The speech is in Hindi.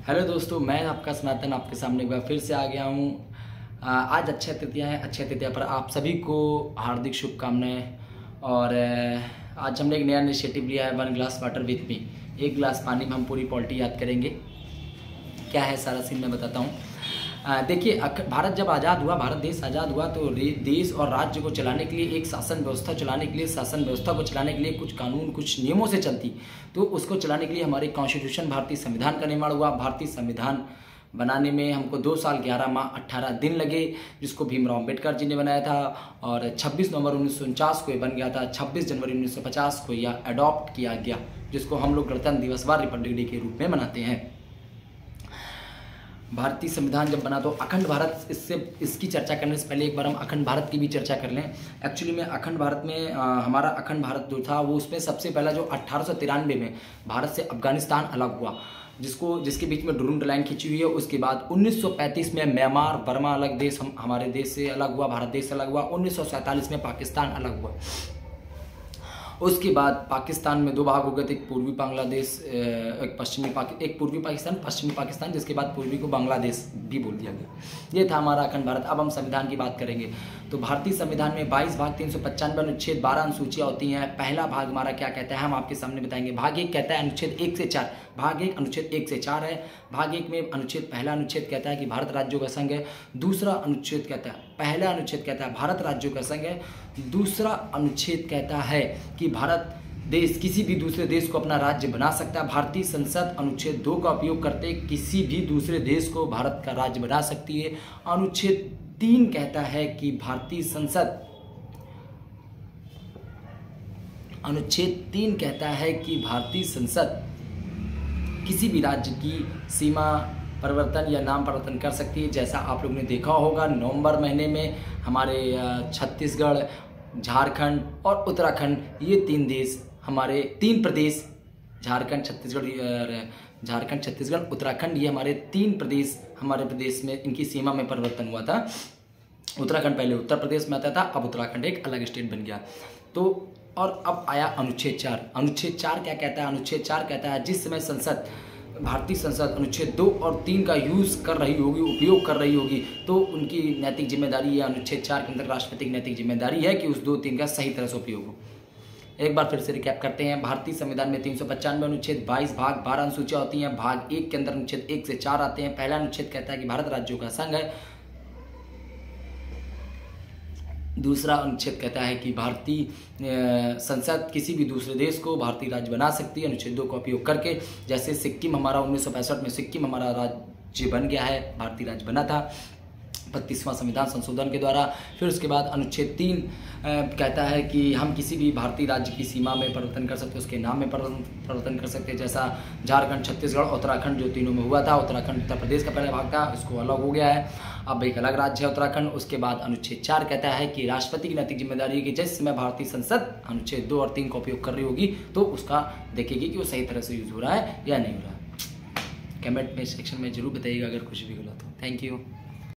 हेलो दोस्तों, मैं आपका सनातन आपके सामने एक बार फिर से आ गया हूँ। आज अक्षय तृतीया है। अक्षय तृतीया पर आप सभी को हार्दिक शुभकामनाएं। और आज हमने एक नया इनिशिएटिव लिया है, 1 ग्लास वाटर विथ मी। 1 गिलास पानी में हम पूरी पॉलिटी याद करेंगे। क्या है सारा सीन मैं बताता हूँ। देखिए, भारत जब आज़ाद हुआ, भारत देश आज़ाद हुआ तो देश और राज्य को चलाने के लिए, एक शासन व्यवस्था चलाने के लिए, शासन व्यवस्था को चलाने के लिए कुछ कानून, कुछ नियमों से चलती। तो उसको चलाने के लिए हमारे कॉन्स्टिट्यूशन, भारतीय संविधान का निर्माण हुआ। भारतीय संविधान बनाने में हमको 2 साल 11 माह 18 दिन लगे, जिसको भीमराव अम्बेडकर जी ने बनाया था। और 26 नवंबर 1949 को ये बन गया था। 26 जनवरी 1950 को यह अडॉप्ट किया गया, जिसको हम लोग गणतंत्र दिवस व रिपब्लिक डे के रूप में मनाते हैं। भारतीय संविधान जब बना तो अखंड भारत, इसकी चर्चा करने से पहले एक बार हम अखंड भारत की भी चर्चा कर लें। एक्चुअली में अखंड भारत में हमारा अखंड भारत जो था वो, उसमें सबसे पहला जो 1893 में भारत से अफगानिस्तान अलग हुआ, जिसके बीच में ड्रून लाइन खींची हुई है। उसके बाद 1935 में म्यांमार, बर्मा अलग देश, हमारे देश से अलग हुआ, भारत देश से अलग हुआ। 1947 में पाकिस्तान अलग हुआ। उसके बाद पाकिस्तान में 2 भाग हो गए थे, एक पूर्वी बांग्लादेश, एक पूर्वी पाकिस्तान, पश्चिमी पाकिस्तान, जिसके बाद पूर्वी को बांग्लादेश भी बोल दिया गया। ये था हमारा अखंड भारत। अब हम संविधान की बात करेंगे तो भारतीय संविधान में 22 भाग, 395 अनुच्छेद, 12 अनुसूचियाँ होती हैं। पहला भाग हमारा क्या कहता है, हम आपके सामने बताएंगे। भाग 1 कहता है अनुच्छेद 1 से 4। भाग 1 अनुच्छेद 1 से 4 है। भाग 1 में पहला अनुच्छेद कहता है कि भारत राज्यों का संघ है। दूसरा अनुच्छेद कहता है, पहला अनुच्छेद कहता है भारत राज्यों का संघ है। दूसरा अनुच्छेद कहता है कि भारत देश किसी भी दूसरे देश को अपना राज्य बना सकता है। भारतीय संसद अनुच्छेद 2 का उपयोग करते किसी भी दूसरे देश को भारत का राज्य बना सकती है। अनुच्छेद 3 कहता है कि भारतीय संसद, अनुच्छेद 3 कहता है कि भारतीय संसद किसी भी राज्य की सीमा परिवर्तन या नाम परिवर्तन कर सकती है। जैसा आप लोग ने देखा होगा, नवंबर महीने में हमारे छत्तीसगढ़, झारखंड और उत्तराखंड, ये 3 देश, हमारे 3 प्रदेश, झारखंड, छत्तीसगढ़, उत्तराखंड, ये हमारे 3 प्रदेश, हमारे प्रदेश में इनकी सीमा में परिवर्तन हुआ था। उत्तराखंड पहले उत्तर प्रदेश में आता था, अब उत्तराखंड एक अलग स्टेट बन गया। तो और अब आया अनुच्छेद 4। अनुच्छेद 4 क्या कहता है? अनुच्छेद 4 कहता है जिस समय संसद, भारतीय संसद अनुच्छेद 2 और 3 का यूज़ कर रही होगी, उपयोग कर रही होगी, तो उनकी नैतिक जिम्मेदारी है। अनुच्छेद 4 के अंदर राष्ट्रपति की नैतिक जिम्मेदारी है कि उस 2-3 का सही तरह से उपयोग हो। एक बार फिर से रिकैप करते हैं। भारतीय संविधान में 395 अनुच्छेद, 22 भाग, 12 अनुसूचियाँ होती हैं। भाग 1 के अंदर अनुच्छेद 1 से 4 आते हैं। पहला अनुच्छेद कहता है कि भारत राज्यों का संघ है। दूसरा अनुच्छेद कहता है कि भारतीय संसद किसी भी दूसरे देश को भारतीय राज्य बना सकती है अनुच्छेद 2 का उपयोग करके। जैसे सिक्किम हमारा 1965 में सिक्किम हमारा राज्य बन गया है, भारतीय राज्य बना था 32वां संविधान संशोधन के द्वारा। फिर उसके बाद अनुच्छेद 3 कहता है कि हम किसी भी भारतीय राज्य की सीमा में परिवर्तन कर सकते हैं, उसके नाम में परिवर्तन कर सकते हैं। जैसा झारखंड, छत्तीसगढ़, उत्तराखंड जो तीनों में हुआ था। उत्तराखंड उत्तर प्रदेश का पहला भाग था, इसको अलग हो गया है, अब एक अलग राज्य है उत्तराखंड। उसके बाद अनुच्छेद 4 कहता है कि राष्ट्रपति की नैतिक जिम्मेदारी है कि जिस समय भारतीय संसद अनुच्छेद 2 और 3 का उपयोग कर रही होगी तो उसका देखेगी कि वो सही तरह से यूज हो रहा है या नहीं हो रहा है। कमेंट में सेक्शन में जरूर बताइएगा अगर कुछ भी गलत हो। Thank you.